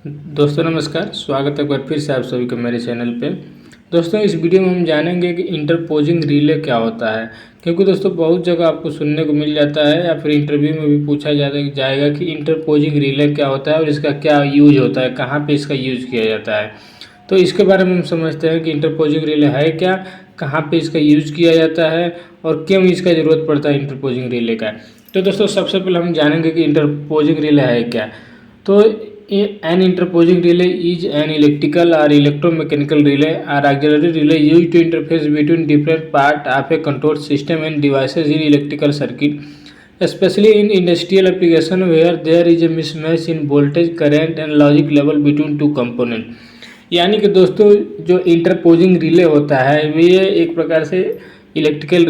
दोस्तों नमस्कार, स्वागत है एक बार फिर से आप सभी का मेरे चैनल पे। दोस्तों इस वीडियो में हम जानेंगे कि इंटरपोजिंग रिले क्या होता है, क्योंकि दोस्तों बहुत जगह आपको सुनने को मिल जाता है या फिर इंटरव्यू में भी पूछा जाएगा कि इंटरपोजिंग रिले क्या होता है और इसका क्या यूज होता है, कहाँ पे इसका यूज किया जाता है। तो इसके बारे में हम समझते हैं कि इंटरपोजिंग रिले है क्या, कहाँ पे इसका यूज किया जाता है और क्यों इसका ज़रूरत पड़ता है इंटरपोजिंग रिले का। तो दोस्तों सबसे पहले हम जानेंगे कि इंटरपोजिंग रिले है क्या। तो an interposing relay is an electrical or electromechanical relay or auxiliary relay used to interface between different parts of a control system and devices in electrical circuit, especially in industrial application where there is a mismatch in voltage, current and logic level between two components। यानी कि दोस्तों जो interposing relay होता है ये एक प्रकार से इलेक्ट्रिकल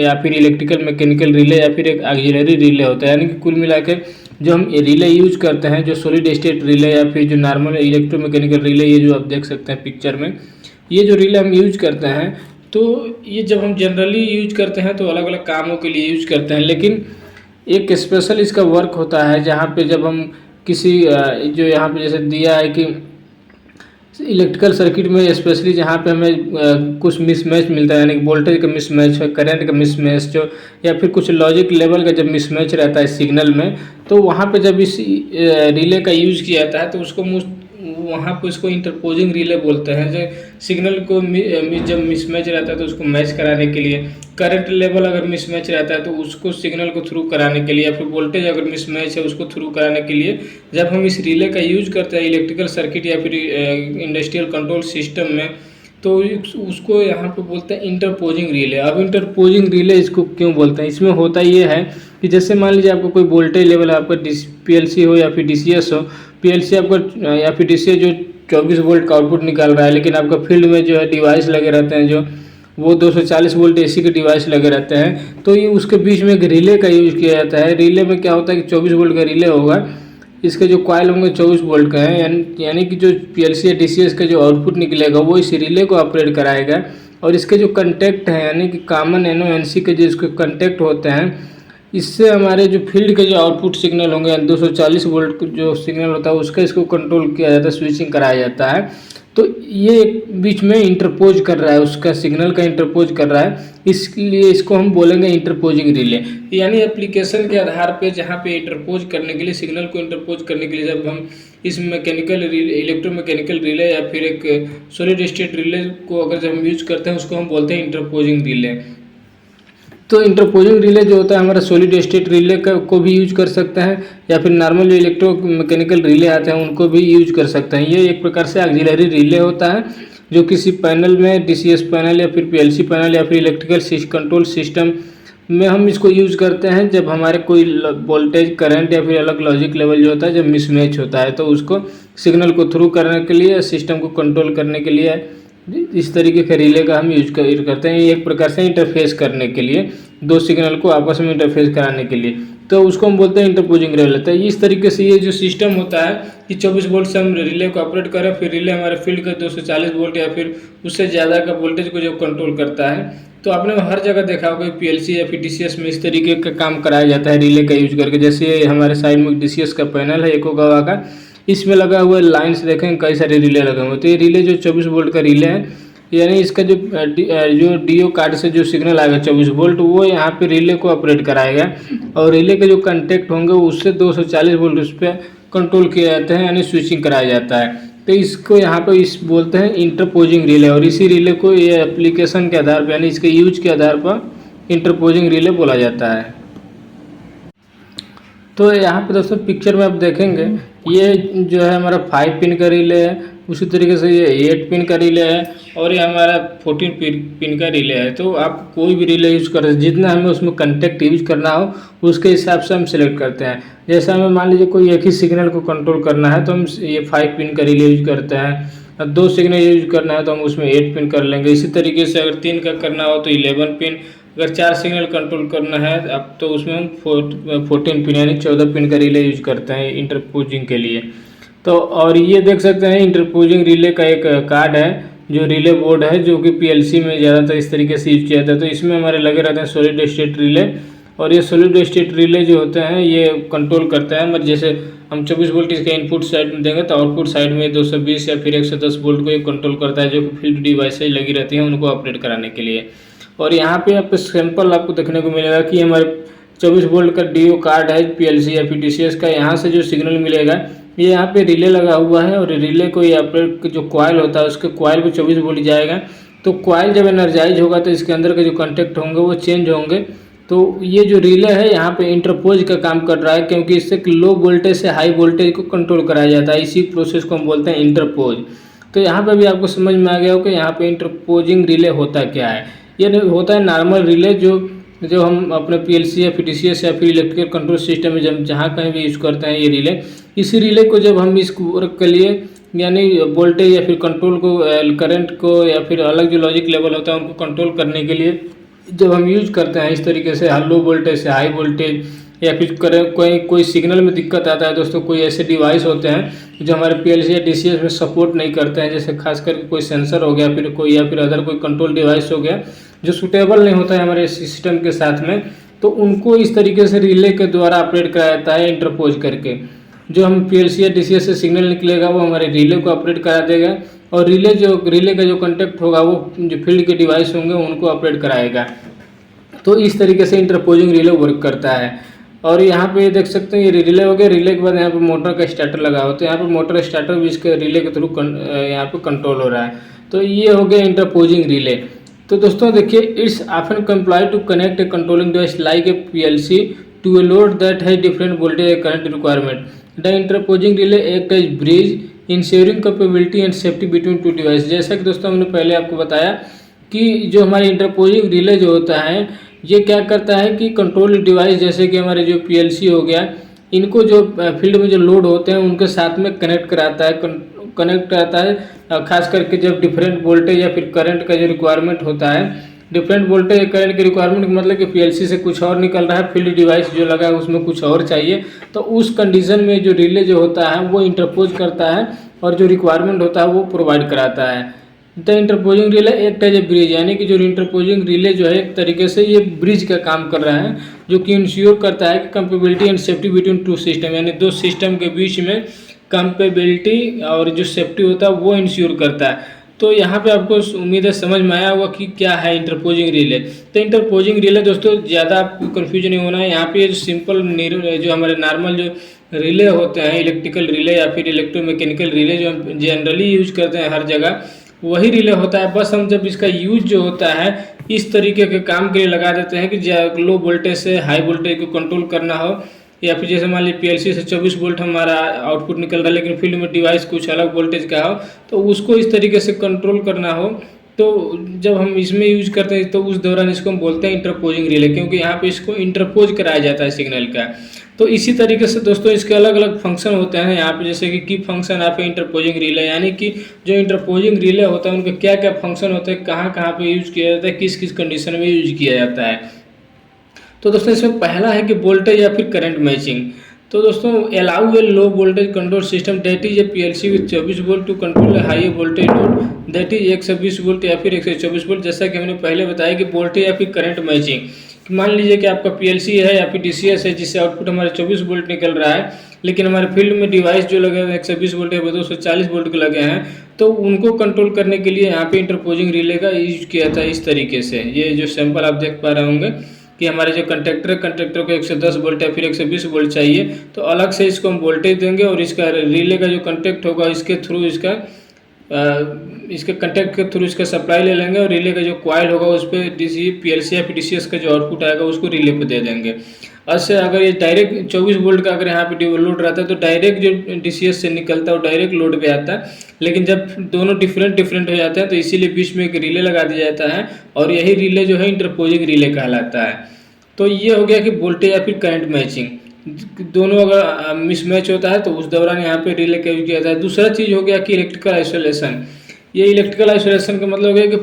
या फिर इलेक्ट्रिकल मैकेनिकल रिले या फिर एक ऑक्सिलरी रिले होता है। यानी कि कुल मिला के जो हम रिले यूज करते हैं, जो सॉलिड स्टेट रिले या फिर जो नॉर्मल इलेक्ट्रोमैकेनिकल रिले, ये जो आप देख सकते हैं पिक्चर में, ये जो रिले हम यूज करते हैं तो ये जब हम जनरली यूज करते हैं तो अलग अलग कामों के लिए यूज करते हैं, लेकिन एक स्पेशल इसका वर्क होता है जहाँ पे जब हम किसी जो यहाँ पे जैसे दिया है कि इलेक्ट्रिकल सर्किट में स्पेशली जहाँ पे हमें कुछ मिसमैच मिलता है, यानी कि वोल्टेज का मिसमैच है, करंट का मिसमैच जो या फिर कुछ लॉजिक लेवल का जब मिसमैच रहता है सिग्नल में, तो वहाँ पे जब इस रिले का यूज़ किया जाता है तो उसको वहाँ पे उसको इंटरपोजिंग रिले बोलते हैं। जो सिग्नल को जब मिसमैच रहता है तो उसको मैच कराने के लिए, करंट लेवल अगर मिसमैच रहता है तो उसको सिग्नल को थ्रू कराने के लिए, या फिर वोल्टेज अगर मिसमैच है उसको थ्रू कराने के लिए जब हम इस रिले का यूज करते हैं इलेक्ट्रिकल सर्किट या फिर इंडस्ट्रियल कंट्रोल सिस्टम में, तो उसको यहाँ पे बोलते हैं इंटरपोजिंग रिले। अब इंटरपोजिंग रिले इसको क्यों बोलते हैं, इसमें होता ये है कि जैसे मान लीजिए आपको कोई वोल्टेज लेवल आपका पीएलसी हो या फिर डीसीएस हो, पीएलसी आपका या फिर डीसीएस जो 24 वोल्ट का आउटपुट निकाल रहा है, लेकिन आपका फील्ड में जो है डिवाइस लगे रहते हैं जो वो 240 वोल्ट एसी के डिवाइस लगे रहते हैं, तो ये उसके बीच में एक रिले का यूज किया जाता है। रिले में क्या होता है कि 24 वोल्ट का रिले होगा, इसके जो कॉइल होंगे 24 वोल्ट का है, यानी कि जो पीएलसी या डीसीएस का जो आउटपुट निकलेगा वो इस रिले को ऑपरेट कराएगा। और इसके जो कंटेक्ट हैं यानी कि कॉमन एनो एनसी के जो इसके कंटेक्ट होते हैं, इससे हमारे जो फील्ड के जो आउटपुट सिग्नल होंगे 240 वोल्ट जो सिग्नल होता है उसका इसको कंट्रोल किया जाता है, स्विचिंग कराया जाता है। तो ये बीच में इंटरपोज कर रहा है, उसका सिग्नल का इंटरपोज कर रहा है, इसलिए इसको हम बोलेंगे इंटरपोजिंग रिले। यानी एप्लीकेशन के आधार पे जहाँ पे इंटरपोज करने के लिए, सिग्नल को इंटरपोज करने के लिए जब हम इस मैकेनिकल रिले, इलेक्ट्रोमैकेनिकल रिले या फिर एक सॉलिड स्टेट रिले को अगर जब हम यूज करते हैं उसको हम बोलते हैं इंटरपोजिंग रिले। तो इंटरपोजिंग रिले जो होता है हमारा सॉलिड स्टेट रिले को भी यूज कर सकते हैं या फिर नॉर्मल जो इलेक्ट्रोमैकेनिकल रिले आते हैं उनको भी यूज कर सकते हैं। ये एक प्रकार से ऑक्सिलरी रिले होता है जो किसी पैनल में, डीसीएस पैनल या फिर पीएलसी पैनल या फिर इलेक्ट्रिकल कंट्रोल सिस्टम में हम इसको यूज करते हैं जब हमारे कोई वोल्टेज, करंट या फिर अलग लॉजिक लेवल जो होता है जब मिसमैच होता है, तो उसको सिग्नल को थ्रू करने के लिए, सिस्टम को कंट्रोल करने के लिए इस तरीके के रिले का हम यूज करते हैं। एक प्रकार से इंटरफेस करने के लिए, दो सिग्नल को आपस में इंटरफेस कराने के लिए, तो उसको हम बोलते हैं इंटरपोजिंग रिले। तो इस तरीके से ये जो सिस्टम होता है कि 24 वोल्ट से हम रिले को ऑपरेट करें, फिर रिले हमारे फील्ड का 240 वोल्ट या फिर उससे ज़्यादा का वोल्टेज को जो कंट्रोल करता है। तो आपने हर जगह देखा होगा पीएलसी या फिर डीसीएस में इस तरीके का काम कराया जाता है रिले का यूज करके। जैसे हमारे साइड में डीसीएस का पैनल है एकोगावा का, इसमें लगा हुआ लाइन से देखें कई सारे रिले लगे हुए। तो ये रिले जो 24 वोल्ट का रिले है, यानी इसका जो डीओ कार्ड से जो सिग्नल आएगा 24 वोल्ट वो यहाँ पे रिले को ऑपरेट कराएगा, और रिले के जो कंटेक्ट होंगे उससे 240 वोल्ट उस पर कंट्रोल किए जाते हैं, यानी स्विचिंग कराया जाता है। तो इसको यहाँ पे इस बोलते हैं इंटरपोजिंग रिले, और इसी रिले को ये एप्लीकेशन के आधार पर यानी इसके यूज के आधार पर इंटरपोजिंग रिले बोला जाता है। तो यहाँ पे दोस्तों पिक्चर में आप देखेंगे ये जो है हमारा 5 पिन का रिले है, उसी तरीके से ये 8 पिन का रिले है, और ये हमारा 14 पिन का रिले है। तो आप कोई भी रिले यूज़ कर, जितना हमें उसमें कंटेक्ट यूज करना हो उसके हिसाब से हम सिलेक्ट करते हैं। जैसे हमें मान लीजिए कोई एक ही सिग्नल को कंट्रोल करना है तो हम ये 5 पिन का रिले यूज करते हैं, और 2 सिग्नल यूज करना है तो हम उसमें 8 पिन कर लेंगे। इसी तरीके से अगर 3 का करना हो तो 11 पिन, अगर 4 सिग्नल कंट्रोल करना है अब तो उसमें हम 14 पिन यानी 14 पिन का रिले यूज करते हैं इंटरपोजिंग के लिए। तो और ये देख सकते हैं इंटरपोजिंग रिले का एक कार्ड है जो रिले बोर्ड है, जो कि पीएलसी में ज़्यादातर इस तरीके से यूज किया जाता है। तो इसमें हमारे लगे रहते हैं सॉलिड स्टेट रिले और ये सॉलिड स्टेट रिले जो होते हैं ये कंट्रोल करते हैं। मतलब जैसे हम 24 वोल्ट इसके इनपुट साइड में देंगे तो आउटपुट साइड में 220 या फिर 110 वोल्ट को ये कंट्रोल करता है, जो कि फील्ड डिवाइसेज लगी रहती हैं उनको ऑपरेट कराने के लिए। और यहाँ पे आपको सैंपल आपको देखने को मिलेगा कि हमारे 24 वोल्ट का डीओ कार्ड है पीएलसी या फिर डीसीएस का। यहाँ से जो सिग्नल मिलेगा ये यहाँ पे रिले लगा हुआ है, और रिले को ये ऑपरेट जो कॉइल होता है उसके कॉइल पे 24 वोल्ट जाएगा। तो कॉइल जब एनर्जाइज होगा तो इसके अंदर के जो कॉन्टैक्ट होंगे वो चेंज होंगे। तो ये जो रिले है यहाँ पे इंटरपोज का काम कर रहा है, क्योंकि इससे लो वोल्टेज से हाई वोल्टेज को कंट्रोल कराया जाता है। इसी प्रोसेस को हम बोलते हैं इंटरपोज। तो यहाँ पे भी आपको समझ में आ गया हो कि यहाँ पे इंटरपोजिंग रिले होता क्या है। ये होता है नॉर्मल रिले जो हम अपने पीएलसी या फिर डीसीएस या फिर इलेक्ट्रिकल कंट्रोल सिस्टम में जब जहाँ कहीं भी यूज़ करते हैं ये रिले। इसी रिले को जब हम इस वर्क के लिए यानी वोल्टेज या फिर कंट्रोल को करंट को या फिर अलग जो लॉजिक लेवल होता है उनको कंट्रोल करने के लिए जब हम यूज करते हैं इस तरीके से लो वोल्टेज से हाई वोल्टेज, या फिर कोई सिग्नल में दिक्कत आता है दोस्तों, कोई ऐसे डिवाइस होते हैं जो हमारे पीएलसी या डीसीएस में सपोर्ट नहीं करते हैं, जैसे खास करके कोई सेंसर हो गया फिर कोई या फिर अदर कोई कंट्रोल डिवाइस हो गया जो सूटेबल नहीं होता है हमारे सिस्टम के साथ में, तो उनको इस तरीके से रिले के द्वारा ऑपरेट कराया जाता है इंटरपोज करके। जो हम पीएलसी या डीसीएस से सिग्नल निकलेगा वो हमारे रिले को ऑपरेट करा देगा, और रिले का जो कॉन्टैक्ट होगा वो जो फील्ड के डिवाइस होंगे उनको ऑपरेट कराएगा। तो इस तरीके से इंटरपोजिंग रिले वर्क करता है। और यहाँ पे देख सकते हैं ये रिले हो गया। रिले के बाद यहाँ पे मोटर का स्टार्टर लगा हो, तो यहाँ पे मोटर स्टार्टर भी इसके रिले के थ्रू यहाँ पे कंट्रोल हो रहा है। तो ये हो गया इंटरपोजिंग रिले। तो दोस्तों देखिए, it's often comply to connect a controlling device like a PLC to a load that has different voltage and current requirement. The interposing relay act as bridge ensuring capability and safety between two device. जैसा कि दोस्तों हमने पहले आपको बताया कि जो हमारे इंटरपोजिंग रिले जो होता है ये क्या करता है कि कंट्रोल डिवाइस जैसे कि हमारे जो पीएलसी हो गया, इनको जो फील्ड में जो लोड होते हैं उनके साथ में कनेक्ट कराता है, खास करके जब डिफरेंट वोल्टेज या फिर करंट का जो रिक्वायरमेंट होता है। डिफरेंट वोल्टेज या करंट के रिक्वायरमेंट का मतलब कि पीएलसी से कुछ और निकल रहा है, फील्ड डिवाइस जो लगा है उसमें कुछ और चाहिए, तो उस कंडीशन में जो रिले जो होता है वो इंटरपोज करता है और जो रिक्वायरमेंट होता है वो प्रोवाइड कराता है। The interposing relay act as a bridge, यानी कि जो इंटरपोजिंग रिले जो है एक तरीके से ये ब्रिज का काम कर रहा है, जो कि इंश्योर करता है कि compatibility and safety between two system, यानी दो सिस्टम के बीच में कंपेबिलिटी और जो सेफ्टी होता है वो इंश्योर करता है। तो यहाँ पे आपको उम्मीद है समझ में आया होगा कि क्या है इंटरपोजिंग रिले। तो इंटरपोजिंग रिले दोस्तों ज़्यादा आपको कन्फ्यूजन नहीं होना है। यहाँ पे जो सिंपल जो हमारे नॉर्मल जो रिले होते हैं, इलेक्ट्रिकल रिले या फिर इलेक्ट्रोमैकेनिकल रिले जो हम जनरली यूज करते हैं हर जगह, वही रिले होता है। बस हम जब इसका यूज जो होता है इस तरीके के काम के लिए लगा देते हैं कि लो वोल्टेज से हाई वोल्टेज को कंट्रोल करना हो, या फिर जैसे मान लीजिए पीएलसी से 24 वोल्ट हमारा आउटपुट निकल रहा है लेकिन फील्ड में डिवाइस कुछ अलग वोल्टेज का हो, तो उसको इस तरीके से कंट्रोल करना हो, तो जब हम इसमें यूज करते हैं तो उस दौरान इसको हम बोलते हैं इंटरपोजिंग रिले, क्योंकि यहाँ पे इसको इंटरपोज कराया जाता है सिग्नल का। तो इसी तरीके से दोस्तों इसके अलग अलग फंक्शन होते हैं यहाँ पे, जैसे कि की फंक्शन यहाँ पे इंटरपोजिंग रिले, यानी कि जो इंटरपोजिंग रिले होता है उनके क्या क्या फंक्शन होते हैं, कहाँ कहाँ पे यूज किया जाता है, किस किस कंडीशन में यूज किया जाता है। तो दोस्तों इसमें पहला है कि वोल्टेज या फिर करंट मैचिंग। तो दोस्तों allow a low voltage control system that is a PLC with 24 volt to control a high voltage load that is 120 volt या फिर 124 वोल्ट। जैसा कि हमने पहले बताया कि वोल्टेज या फिर करंट मैचिंग, मान लीजिए कि आपका पीएलसी है या फिर डीसीएस है जिससे आउटपुट हमारे 24 वोल्ट निकल रहा है, लेकिन हमारे फील्ड में डिवाइस जो लगे हैं 120 वोल्ट या 240 वोल्ट के लगे हैं, तो उनको कंट्रोल करने के लिए यहाँ पे इंटरपोजिंग रिले का यूज किया था इस तरीके से। ये जो सैंपल आप देख पा रहे होंगे कि हमारे जो कंडक्टर को 110 वोल्ट या फिर 120 वोल्ट चाहिए, तो अलग से इसको हम वोल्टेज देंगे और इसका रिले का जो कंटेक्ट होगा इसके थ्रू इसके कंटेक्ट के थ्रू इसका सप्लाई ले लेंगे, और रिले का जो कॉइल होगा उस पर पीएलसी या फिर डीसीएस का जो आउटपुट आएगा उसको रिले पे दे देंगे। ऐसे अगर ये डायरेक्ट 24 वोल्ट का अगर यहाँ पे लोड रहता है तो डायरेक्ट जो डीसीएस से निकलता है वो डायरेक्ट लोड पे आता है, लेकिन जब दोनों डिफरेंट हो जाते हैं तो इसीलिए बीच में एक रिले लगा दिया जाता है, और यही रिले जो है इंटरपोजिंग रिले कहलाता है। तो ये हो गया कि वोल्टेज या फिर करंट मैचिंग, दोनों अगर मिसमैच होता है तो उस दौरान यहाँ पे रिले का यूज किया जाता है। दूसरा चीज़ हो गया कि इलेक्ट्रिकल आइसोलेशन। ये इलेक्ट्रिकल आइसोलेशन का मतलब हो गया कि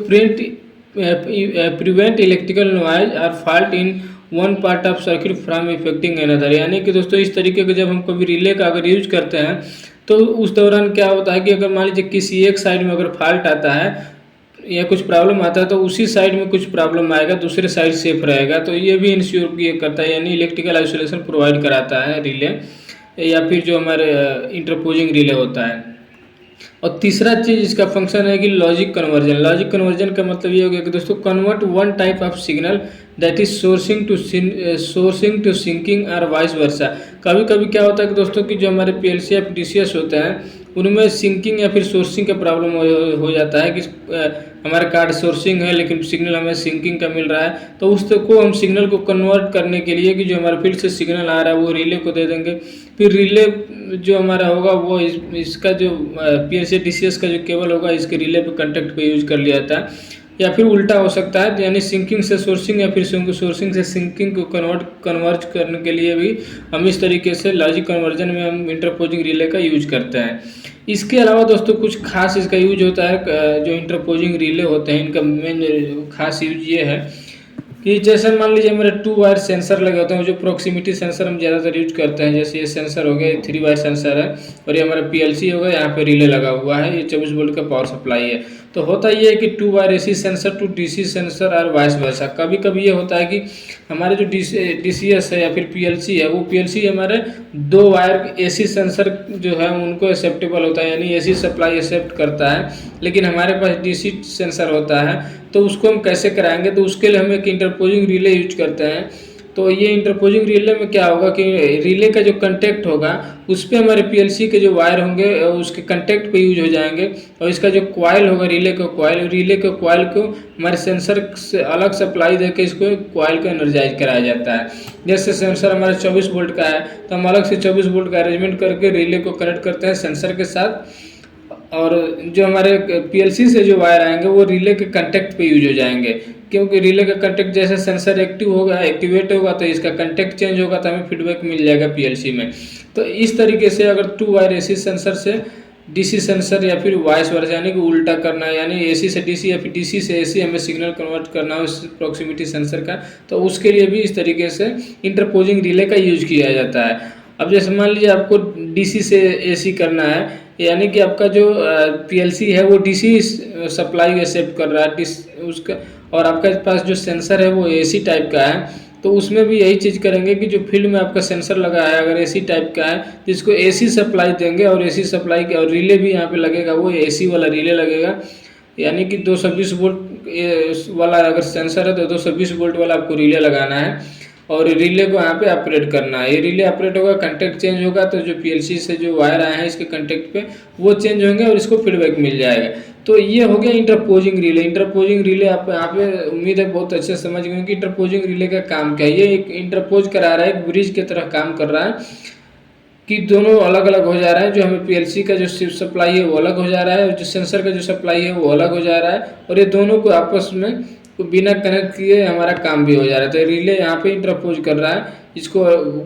प्रिवेंट इलेक्ट्रिकल नॉइज और fault in one part of circuit from affecting another. यानी कि दोस्तों इस तरीके के जब हम कभी रिले का अगर यूज करते हैं तो उस दौरान क्या होता है कि अगर मान लीजिए किसी एक साइड में अगर फॉल्ट आता है या कुछ प्रॉब्लम आता है तो उसी साइड में कुछ प्रॉब्लम आएगा, दूसरे साइड सेफ रहेगा। तो ये भी इंश्योर ये करता है, यानी इलेक्ट्रिकल आइसोलेशन प्रोवाइड कराता है रिले, या फिर जो हमारे इंटरपोजिंग रिले होता है। और तीसरा चीज़ इसका फंक्शन है कि लॉजिक कन्वर्जन। लॉजिक कन्वर्जन का मतलब ये हो गया कि दोस्तों convert one type of signal that is sourcing to sinking और वाइस वर्सा। कभी कभी क्या होता है कि दोस्तों कि जो हमारे पीएलसी या डीसीएस होते हैं उनमें सिंकिंग या फिर सोर्सिंग का प्रॉब्लम हो जाता है कि हमारे कार्ड सोर्सिंग है लेकिन सिग्नल हमें सिंकिंग का मिल रहा है। तो उस को हम सिग्नल को कन्वर्ट करने के लिए कि जो हमारे फील्ड से सिग्नल आ रहा है वो रिले को दे देंगे, फिर रिले जो हमारा होगा वो इसका जो पीएलसी डीसीएस का जो केबल होगा इसके रिले पे कंटेक्ट पे यूज कर लिया जाता है। या फिर उल्टा हो सकता है, यानी सिंकिंग से सोर्सिंग या फिर सोर्सिंग से सिंकिंग को कन्वर्ज करने के लिए भी हम इस तरीके से लॉजिक कन्वर्जन में हम इंटरपोजिंग रिले का यूज करते हैं। इसके अलावा दोस्तों कुछ खास इसका यूज होता है, जो इंटरपोजिंग रिले होते हैं इनका मेन खास यूज ये है कि जैसे मान लीजिए मेरे 2 वायर सेंसर लगे होते हैं, जो प्रॉक्सिमिटी सेंसर हम ज़्यादातर यूज करते हैं। जैसे ये सेंसर हो गया, 3 वायर सेंसर है, और ये हमारा पीएलसी होगा, यहाँ पे रिले लगा हुआ है, ये 24 वोल्ट का पावर सप्लाई है। तो होता ये है कि 2 wire AC sensor to DC sensor और वाइस वर्सा। कभी कभी ये होता है कि हमारे जो डीसीएस है या फिर पीएलसी है, वो पीएलसी हमारे 2 वायर एसी सेंसर जो है उनको एक्सेप्टेबल होता है, यानी एसी सप्लाई एक्सेप्ट करता है, लेकिन हमारे पास डीसी सेंसर होता है। तो उसको हम कैसे कराएंगे, तो उसके लिए हम एक इंटरपोजिंग रिले यूज करते हैं। तो ये इंटरपोजिंग रिले में क्या होगा कि रिले का जो कंटेक्ट होगा उस पर हमारे पीएलसी के जो वायर होंगे उसके कंटेक्ट पे यूज हो जाएंगे, और इसका जो कॉइल होगा रिले के कॉइल को हमारे सेंसर से अलग सप्लाई देकर इसको कॉइल को एनर्जाइज कराया जाता है। जैसे सेंसर हमारे 24 वोल्ट का है तो हम अलग से 24 वोल्ट का अरेंजमेंट करके रिले को कनेक्ट करते हैं सेंसर के साथ, और जो हमारे पीएलसी से जो वायर आएंगे वो रिले के कंटेक्ट पे यूज हो जाएंगे, क्योंकि रिले का कंटेक्ट जैसे सेंसर एक्टिवेट होगा तो इसका कंटेक्ट चेंज होगा तो हमें फीडबैक मिल जाएगा पीएलसी में। तो इस तरीके से अगर 2 वायर एसी सेंसर से डीसी सेंसर या फिर वाइस वर्सा, यानी कि उल्टा करना है, यानी एसी से डीसी या फिर डीसी से एसी हमें सिग्नल कन्वर्ट करना हो इस प्रॉक्सिमिटी सेंसर का, तो उसके लिए भी इस तरीके से इंटरपोजिंग रिले का यूज किया जाता है। अब जैसे मान लीजिए आपको डीसी से एसी करना है, यानी कि आपका जो पीएलसी है वो डीसी सप्लाई एक्सेप्ट कर रहा है उसका, और आपके पास जो सेंसर है वो एसी टाइप का है, तो उसमें भी यही चीज़ करेंगे कि जो फील्ड में आपका सेंसर लगा है अगर एसी टाइप का है तो इसको एसी सप्लाई देंगे, और एसी सप्लाई के और रिले भी यहाँ पे लगेगा, वो एसी वाला रिले लगेगा, यानी कि 220 वोल्ट वाला अगर सेंसर है तो 220 वोल्ट वाला आपको रिले लगाना है, और रिले को यहाँ पे ऑपरेट करना है। ये रिले ऑपरेट होगा, कंटेक्ट चेंज होगा तो जो पीएलसी से जो वायर आए हैं इसके कंटेक्ट पे वो चेंज होंगे और इसको फीडबैक मिल जाएगा। तो ये हो गया इंटरपोजिंग रिले। इंटरपोजिंग रिले आप यहाँ पे उम्मीद है बहुत अच्छे से समझ गए कि इंटरपोजिंग रिले का काम क्या है। ये एक इंटरपोज करा रहा है, एक ब्रिज की तरह काम कर रहा है कि दोनों अलग अलग हो जा रहा है। जो हमें पीएलसी का जो सप्लाई है वो अलग हो जा रहा है, और जो सेंसर का जो सप्लाई है वो अलग हो जा रहा है, और ये दोनों को आपस में बिना कनेक्ट किए हमारा काम भी हो जा रहा है। तो रिले यहाँ पे इंटरपोज कर रहा है, इसको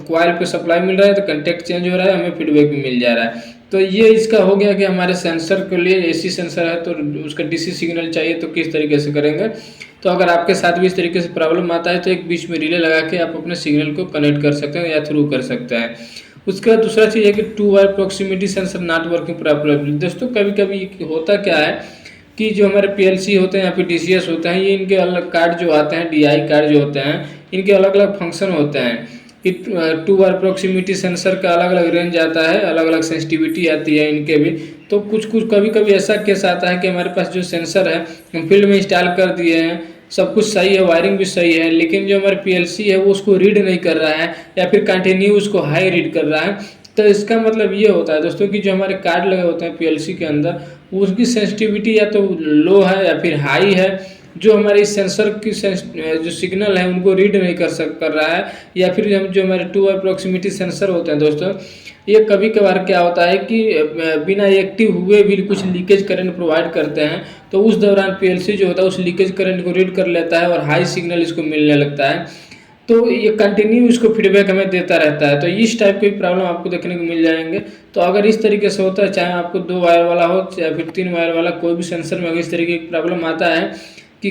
कॉइल पे सप्लाई मिल रहा है तो कंटेक्ट चेंज हो रहा है, हमें फीडबैक भी मिल जा रहा है। तो ये इसका हो गया कि हमारे सेंसर के लिए एसी सेंसर है तो उसका डीसी सिग्नल चाहिए तो किस तरीके से करेंगे। तो अगर आपके साथ भी इस तरीके से प्रॉब्लम आता है तो एक बीच में रिले लगा के आप अपने सिग्नल को कनेक्ट कर सकते हैं या थ्रू कर सकते हैं। उसके बाद दूसरा चीज़ है कि 2 wire proximity sensor not working properly. दोस्तों कभी कभी होता क्या है कि जो हमारे पीएलसी होते हैं या फिर डीसीएस होते हैं, ये इनके अलग कार्ड जो आते हैं, डीआई कार्ड जो होते हैं, इनके अलग अलग फंक्शन होते हैं कि 2 वायर प्रॉक्सिमिटी सेंसर का अलग अलग रेंज आता है, अलग अलग सेंसिटिविटी आती है इनके भी। तो कुछ कभी कभी ऐसा केस आता है कि हमारे पास जो सेंसर है हम फील्ड में इंस्टॉल कर दिए हैं, सब कुछ सही है, वायरिंग भी सही है, लेकिन जो हमारे पीएलसी है वो उसको रीड नहीं कर रहा है या फिर कंटिन्यू उसको हाई रीड कर रहा है। तो इसका मतलब ये होता है दोस्तों कि जो हमारे कार्ड लगे होते हैं पीएलसी के अंदर उसकी सेंसिटिविटी या तो लो है या फिर हाई है, जो हमारे इस सेंसर की जो सिग्नल है उनको रीड नहीं कर रहा है। या फिर जो हमारे 2 वायर प्रॉक्सिमिटी सेंसर होते हैं दोस्तों, ये कभी कभार क्या होता है कि बिना एक्टिव हुए भी कुछ लीकेज करंट प्रोवाइड करते हैं, तो उस दौरान पीएलसी जो होता है उस लीकेज करंट को रीड कर लेता है और हाई सिग्नल इसको मिलने लगता है, तो ये कंटिन्यू इसको फीडबैक हमें देता रहता है। तो इस टाइप की प्रॉब्लम आपको देखने को मिल जाएंगे। तो अगर इस तरीके से होता है, चाहे आपको 2 वायर वाला हो या फिर 3 वायर वाला, कोई भी सेंसर में अगर इस तरीके की प्रॉब्लम आता है कि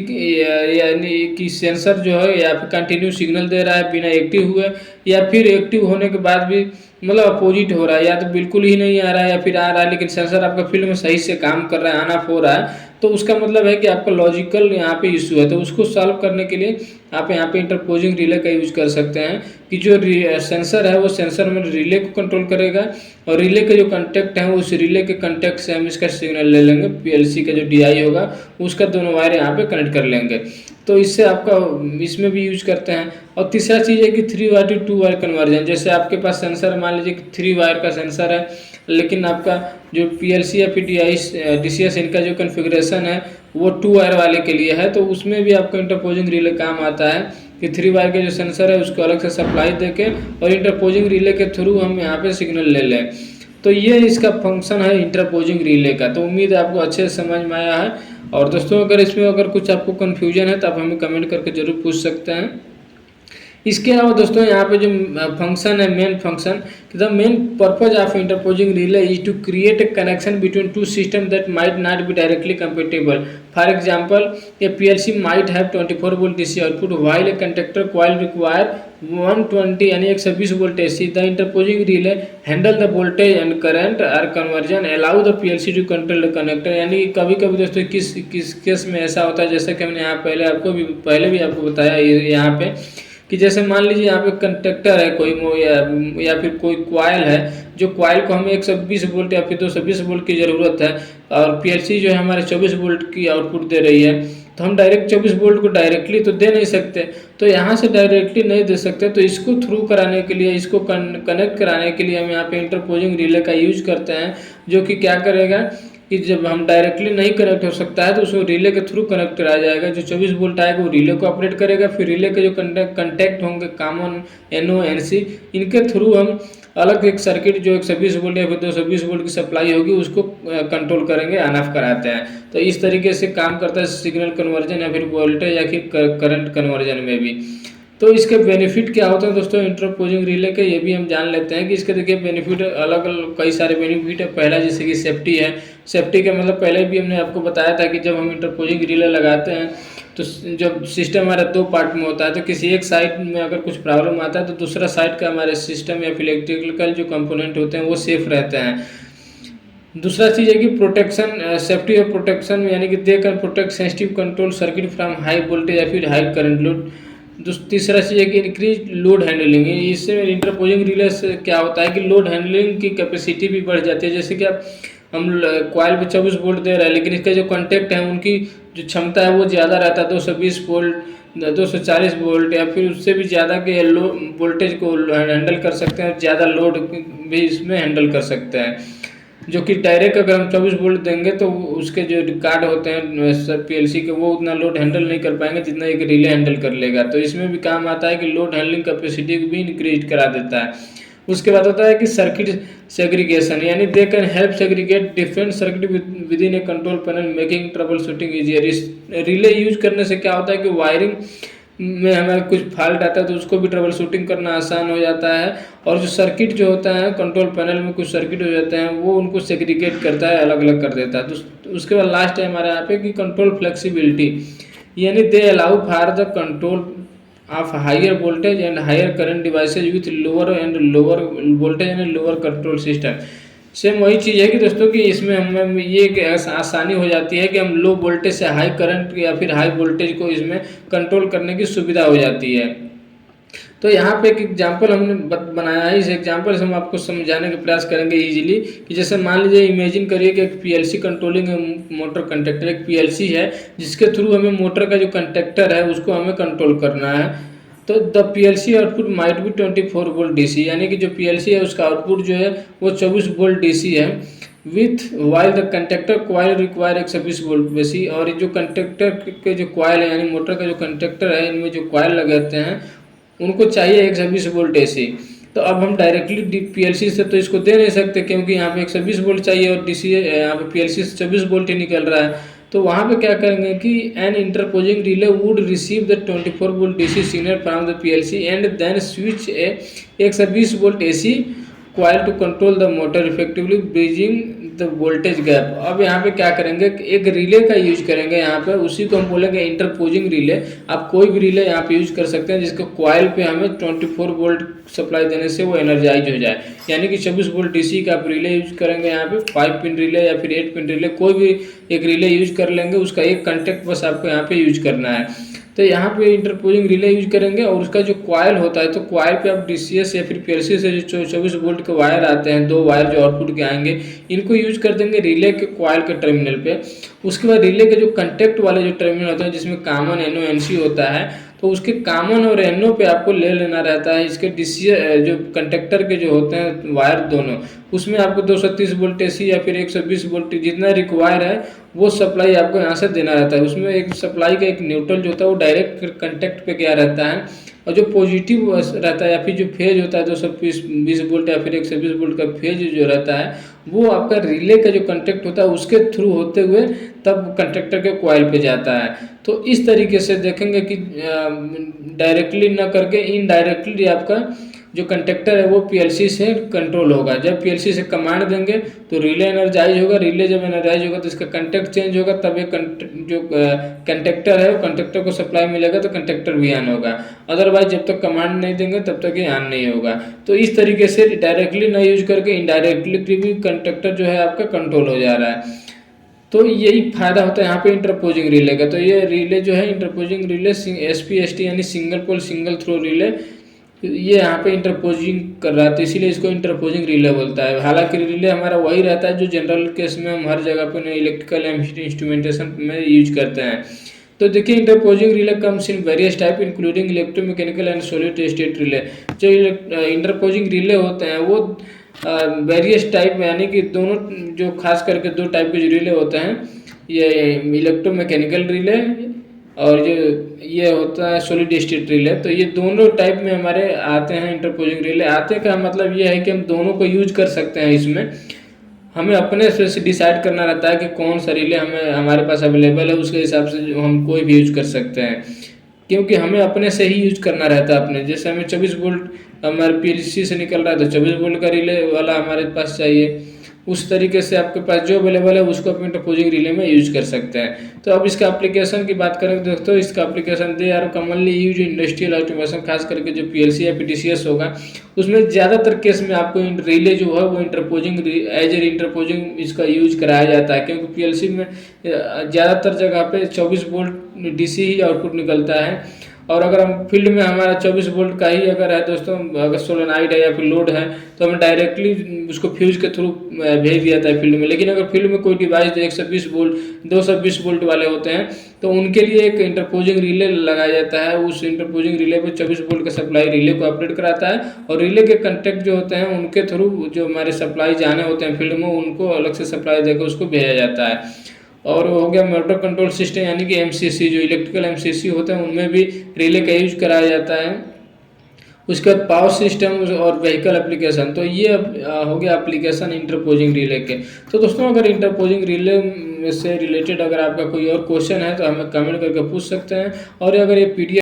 यानी कि सेंसर जो है या फिर कंटिन्यू सिग्नल दे रहा है बिना एक्टिव हुए, या फिर एक्टिव होने के बाद भी मतलब अपोजिट हो रहा है, या तो बिल्कुल ही नहीं आ रहा है या फिर आ रहा है लेकिन सेंसर आपका फील्ड में सही से काम कर रहा है, ऑन ऑफ हो रहा है, तो उसका मतलब है कि आपका लॉजिकल यहाँ पे इशू है। तो उसको सॉल्व करने के लिए आप यहाँ पे इंटरपोजिंग रिले का यूज कर सकते हैं कि जो सेंसर है वो सेंसर में रिले को कंट्रोल करेगा और रिले के जो कंटेक्ट है उस रिले के कंटेक्ट से हम इसका सिग्नल ले लेंगे, पीएलसी का जो डीआई होगा उसका दोनों वायर यहाँ पे कनेक्ट कर लेंगे। तो इससे आपका इसमें भी यूज करते हैं। और तीसरा चीज़ है कि 3 वायर टू 2 वायर कन्वर्जन। जैसे आपके पास सेंसर मान लीजिए कि 3 वायर का सेंसर है, लेकिन आपका जो पीएलसी या फिर डीसीएस इनका जो कन्फिग्रेशन है वो 2 वायर वाले के लिए है, तो उसमें भी आपका इंटरपोजिंग रिले काम आता है कि 3 वायर के जो सेंसर है उसको अलग से सप्लाई देके और इंटरपोजिंग रिले के थ्रू हम यहाँ पे सिग्नल ले लें। तो ये इसका फंक्शन है इंटरपोजिंग रिले का। तो उम्मीद है आपको अच्छे से समझ में आया है। और दोस्तों अगर इसमें अगर कुछ आपको कन्फ्यूजन है तो आप हमें कमेंट करके जरूर पूछ सकते हैं। इसके अलावा दोस्तों यहाँ पे जो फंक्शन है, main function, the main purpose of interposing relay is to create a connection between two system that might not be directly compatible. For example, a PLC might have 24 volt DC output while a conductor coil require 120 यानी 120 volt AC. The interposing relay handle the voltage and current are conversion allow the PLC to control the connector. यानी कभी कभी दोस्तों किस किस case में ऐसा होता है, जैसे कि हमने यहाँ पहले भी आपको बताया यहाँ पे कि जैसे मान लीजिए यहाँ पे कंडक्टर है कोई या फिर कोई क्वाइल है, जो क्वाइल को हमें 120 वोल्ट या फिर 220 वोल्ट की ज़रूरत है और पीएलसी जो है हमारे 24 वोल्ट की आउटपुट दे रही है, तो हम डायरेक्ट 24 वोल्ट को डायरेक्टली तो दे नहीं सकते। तो यहाँ से डायरेक्टली नहीं दे सकते, तो इसको थ्रू कराने के लिए, इसको कनेक्ट कराने के लिए हम यहाँ पे इंटरपोजिंग रिले का यूज करते हैं, जो कि क्या करेगा कि जब हम डायरेक्टली नहीं कनेक्ट हो सकता है तो उसको रिले के थ्रू कनेक्ट कराया जाएगा। जो 24 वोल्ट आएगा वो रिले को ऑपरेट करेगा, फिर रिले के जो कंटेक्ट होंगे कॉमन NO NC, इनके थ्रू हम अलग एक सर्किट जो 120 वोल्ट या फिर 220 वोल्ट की सप्लाई होगी उसको कंट्रोल करेंगे, ऑन ऑफ कराते हैं। तो इस तरीके से काम करता है सिग्नल कन्वर्जन या फिर वोल्टेज या फिर करंट कन्वर्जन में भी। तो इसके बेनिफिट क्या होते हैं दोस्तों इंटरपोजिंग रिले के, ये भी हम जान लेते हैं कि इसके देखिए बेनिफिट अलग अलग कई सारे बेनिफिट है। पहला जैसे कि सेफ्टी है। सेफ्टी का मतलब पहले भी हमने आपको बताया था कि जब हम इंटरपोजिंग रिले लगाते हैं तो जब सिस्टम हमारा 2 पार्ट में होता है, तो किसी एक साइड में अगर कुछ प्रॉब्लम आता है तो दूसरा साइड का हमारे सिस्टम या फिर इलेक्ट्रिकल जो कंपोनेंट होते हैं वो सेफ रहते हैं। दूसरा चीज़ है कि प्रोटेक्शन, सेफ्टी और प्रोटेक्शन, यानी कि they can protect sensitive control circuit from high voltage या फिर हाई करंट लोड। तीसरा चीज़ है कि इंक्रीज लोड हैंडलिंग। इससे इंटरपोजिंग रिले से क्या होता है कि लोड हैंडलिंग की कैपेसिटी भी बढ़ जाती है। जैसे कि आप हम कॉइल पे 24 वोल्ट दे रहे हैं, लेकिन इसका जो कॉन्टैक्ट है उनकी जो क्षमता है वो ज़्यादा रहता है, 220 वोल्ट, 240 वोल्ट या फिर उससे भी ज़्यादा के लो वोल्टेज को हैंडल कर सकते हैं, ज़्यादा लोड भी इसमें हैंडल कर सकते हैं। जो कि डायरेक्ट अगर हम 24 वोल्ट देंगे तो उसके जो कार्ड होते हैं पीएलसी के वो उतना लोड हैंडल नहीं कर पाएंगे जितना एक रिले हैंडल कर लेगा। तो इसमें भी काम आता है कि लोड हैंडलिंग कैपेसिटी को भी इंक्रीज करा देता है। उसके बाद होता है कि सर्किट सेग्रीगेशन, यानी they can help segregate different circuit with in A control panel making trouble shooting easier. इस रिले यूज करने से क्या होता है कि वायरिंग में हमें कुछ फॉल्ट आता है तो उसको भी ट्रबल शूटिंग करना आसान हो जाता है। और जो सर्किट जो होता है कंट्रोल पैनल में कुछ सर्किट हो जाते हैं वो उनको सेग्रीगेट करता है, अलग अलग कर देता है। तो उसके बाद लास्ट है हमारे यहाँ पे कि कंट्रोल फ्लेक्सिबिलिटी, यानी they allow for the control of higher voltage and higher current devices with lower voltage and lower control system. Same वही चीज़ है कि दोस्तों कि इसमें हमें ये आसानी हो जाती है कि हम लो वोल्टेज से हाई करंट या फिर हाई वोल्टेज को इसमें कंट्रोल करने की सुविधा हो जाती है। तो यहाँ पे एक एग्जांपल हमने बनाया है, इस एग्जांपल से हम आपको समझाने का प्रयास करेंगे इजीली कि जैसे मान लीजिए इमेजिन करिए कि एक पीएलसी कंट्रोलिंग मोटर कंडक्टर, एक पीएलसी है जिसके थ्रू हमें मोटर का जो कंडक्टर है उसको हमें कंट्रोल करना है। तो the PLC output might be 24 volt DC, यानी कि जो पीएलसी है उसका आउटपुट जो है वो 24 वोल्ट डीसी है with while the conductor coil require 120 volt बेसी। और जो कंडक्टर के जो कॉइल है यानी मोटर का जो कंडक्टर है इनमें जो कॉइल लगाते हैं उनको चाहिए 120 वोल्ट एसी। तो अब हम डायरेक्टली पीएलसी से तो इसको दे नहीं सकते क्योंकि यहाँ पे 120 वोल्ट चाहिए और डीसी यहाँ पे पीएलसी से 24 वोल्ट ही निकल रहा है। तो वहाँ पे क्या करेंगे कि an interposing relay would receive the 24 volt DC signal from the PLC and then switch a 120 volt AC coil to control the motor effectively bridging the voltage gap. अब यहाँ पे क्या करेंगे, एक रिले का यूज करेंगे यहाँ पे, उसी को हम बोलेंगे इंटरपोजिंग रिले। आप कोई भी रिले यहाँ पे यूज कर सकते हैं जिसको कॉइल पे हमें 24 वोल्ट सप्लाई देने से वो एनर्जाइज हो जाए। यानी कि 24 वोल्ट डीसी का आप रिले यूज करेंगे यहाँ पे, 5 पिन रिले या फिर 8 पिन रिले, कोई भी एक रिले यूज कर लेंगे। उसका एक कंटेक्ट बस आपको यहाँ पे यूज करना है। तो यहाँ पे इंटरपोजिंग रिले यूज करेंगे और उसका जो कॉयल होता है, तो कॉयल पे आप डीसीएस या फिर पीएलसी से जो 24 वोल्ट के वायर आते हैं, 2 वायर जो आउटपुट के आएंगे, इनको यूज कर देंगे रिले के कॉयल के टर्मिनल पे। उसके बाद रिले के जो कंटेक्ट वाले जो टर्मिनल होते हैं जिसमें कॉमन एनओ एनसी होता है, तो उसके कॉमन और एनओ पे आपको ले लेना रहता है। इसके डीसीएस जो कंडक्टर के जो होते हैं वायर दोनों, उसमें आपको 230 वोल्ट एसी या फिर 120 वोल्ट जितना रिक्वायर है वो सप्लाई आपको यहाँ से देना रहता है। उसमें एक सप्लाई का एक न्यूट्रल जो होता है वो डायरेक्ट कंटेक्ट पे गया रहता है, और जो पॉजिटिव रहता है या फिर जो फेज होता है 220 वोल्ट या फिर 120 वोल्ट का फेज जो रहता है, वो आपका रिले का जो कंटेक्ट होता है उसके थ्रू होते हुए तब कंडक्टर के कॉइल पे जाता है। तो इस तरीके से देखेंगे कि डायरेक्टली ना करके इनडायरेक्टली आपका जो कंडक्टर है वो पीएलसी से कंट्रोल होगा। जब पीएलसी से कमांड देंगे तो रिले एनर्जाइज होगा, रिले जब एनर्जाइज होगा तो इसका कंटेक्ट चेंज होगा, तब ये जो कंडक्टर है वो कंडक्टर को सप्लाई मिलेगा तो कंडक्टर भी ऑन होगा। अदरवाइज जब तक कमांड नहीं देंगे तब तक ये ऑन नहीं होगा। तो इस तरीके से डायरेक्टली ना यूज करके इनडायरेक्टली भी कंडक्टर जो है आपका कंट्रोल हो जा रहा है। तो यही फायदा होता है यहाँ पे इंटरपोजिंग रिले का। तो ये रिले जो है इंटरपोजिंग रिले SPST यानी single pole single throw relay, ये यहाँ पे इंटरपोजिंग कर रहा है, तो इसीलिए इसको इंटरपोजिंग रिले बोलता है। हालांकि रिले हमारा वही रहता है जो जनरल केस में हम हर जगह पे इलेक्ट्रिकल इंस्ट्रूमेंटेशन में यूज करते हैं। तो देखिए interposing relay comes in various type including electromechanical and solid state relay. जो इंटरपोजिंग रिले होते हैं वो वेरियस टाइप यानी कि दोनों जो खास करके 2 टाइप के जो रिले होते हैं, ये इलेक्ट्रोमैकेनिकल रिले और जो ये होता है सॉलिड स्टेट रिले। तो ये दोनों टाइप में हमारे आते हैं इंटरपोजिंग रिले। आते का मतलब ये है कि हम दोनों को यूज कर सकते हैं। इसमें हमें अपने से डिसाइड करना रहता है कि कौन सा रिले हमारे पास अवेलेबल है, उसके हिसाब से हम कोई भी यूज कर सकते हैं, क्योंकि हमें अपने से ही यूज करना रहता है अपने। जैसे हमें 24 वोल्ट हमारे पीएलसी से निकल रहा है तो 24 वोल्ट का रिले वाला हमारे पास चाहिए। उस तरीके से आपके पास जो अवेलेबल है उसको आप इंटरपोजिंग रिले में यूज कर सकते हैं। तो अब इसका एप्लीकेशन की बात करें दोस्तों, इसका application they are commonly use industrial automation, खास करके जो पीएलसी या पीटीसीएस होगा उसमें ज़्यादातर केस में आपको रिले जो है वो इंटरपोजिंग एज ए इंटरपोजिंग इसका यूज कराया जाता है, क्योंकि पीएलसी में ज़्यादातर जगह पे 24 वोल्ट डीसी ही आउटपुट निकलता है। और अगर हम फील्ड में हमारा 24 वोल्ट का ही अगर है दोस्तों, अगर सोलेनाइड है या फिर लोड है तो हमें डायरेक्टली उसको फ्यूज के थ्रू भेज दिया जाता है फील्ड में। लेकिन अगर फील्ड में कोई डिवाइस 120 वोल्ट 220 वोल्ट वाले होते हैं तो उनके लिए एक इंटरपोजिंग रिले लगाया जाता है। उस इंटरपोजिंग रिले पे 24 वोल्ट का सप्लाई रिले को अपडेट कराता है, और रिले के कंटेक्ट जो होते हैं उनके थ्रू जो हमारे सप्लाई जाने होते हैं फील्ड में उनको अलग से सप्लाई देकर उसको भेजा जाता है। और हो गया मोटर कंट्रोल सिस्टम यानी कि एमसीसी, जो इलेक्ट्रिकल एमसीसी होते हैं उनमें भी रिले का यूज कराया जाता है। उसके बाद पावर सिस्टम और व्हीकल एप्लीकेशन, तो ये हो गया एप्लीकेशन इंटरपोजिंग रिले के। तो दोस्तों अगर इंटरपोजिंग रिले से रिलेटेड अगर आपका कोई और क्वेश्चन है तो हमें कमेंट करके पूछ सकते हैं। और अगर ये पीडीएफ